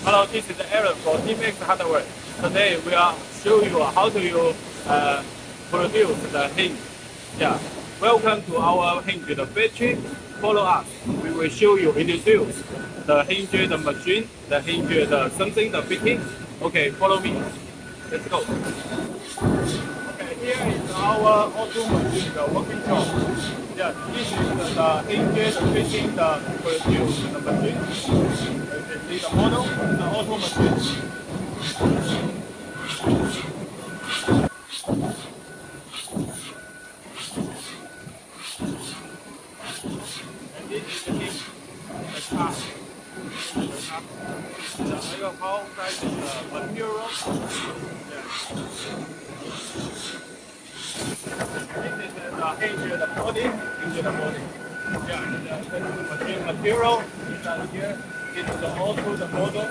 Hello, this is Aaron for Temax Hardware. Today we are show you how to produce the hinge. Yeah, welcome to our hinge the factory. Follow us. We will show you introduce the hinge the machine, the hinge the something the fitting. Okay, follow me. Let's go. Okay, here is our auto machine, the working shop. Yeah, this is the hinge the fitting the produce the machine. You can see the model, the auto machine. And this is the hinge, the top. The how size is the material. Yeah. This is the hinge the body, hinge the body. Yeah, the machine material inside here. This is the auto the model.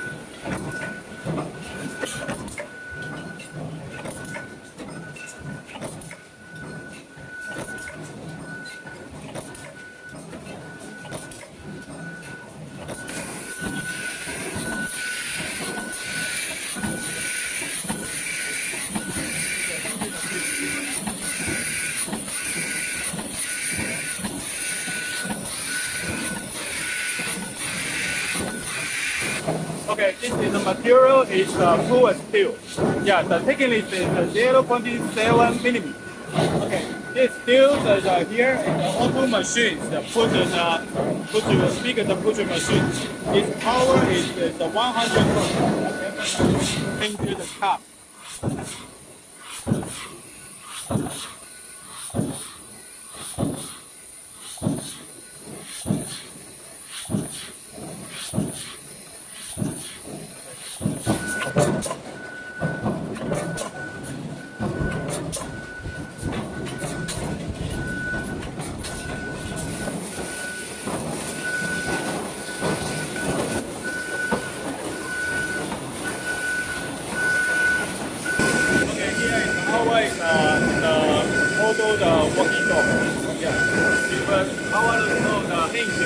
Okay, this is the material is full steel. Yeah, the thickness is 0.7 millimeter. Okay, this steel is here is the auto machine. The push bigger the push machine. Its power is the 100 volts. Into the cup. Always the model the working shop. Yeah. Because our the hinge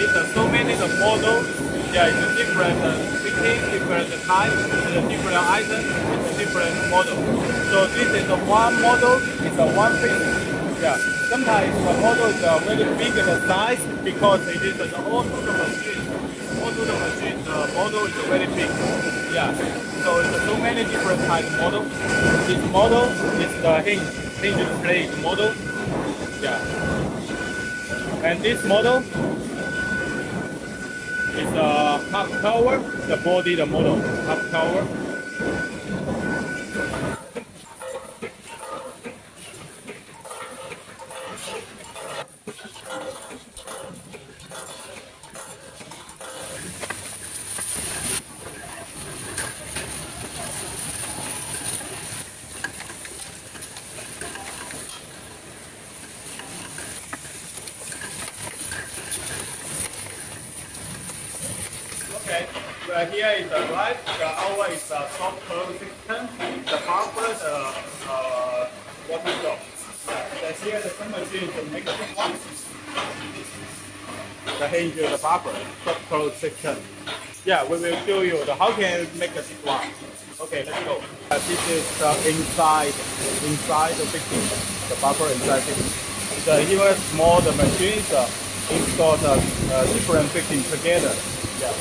is so many the models. Yeah, it's a different fitting, different type, it's a different item, it's a different model. So this is the one model, it's a one piece. Yeah. Sometimes the model is very big the size because it is the auto the machine. Auto the machine, the model is very big. Yeah. So it's so many different type of model. This model is the hinge plate model. Yeah. And this model is the half tower, the body, the model, half tower. Okay, here is the right, the hour is the soft close system, the buffer, the water drop. And here the same machine to make it one. The hinge, the buffer, soft close system. Yeah, we will show you the how can you make this one. Okay, let's go. This is the inside the fitting, the buffer inside fitting. The even small the machines install the different fitting together. Yeah.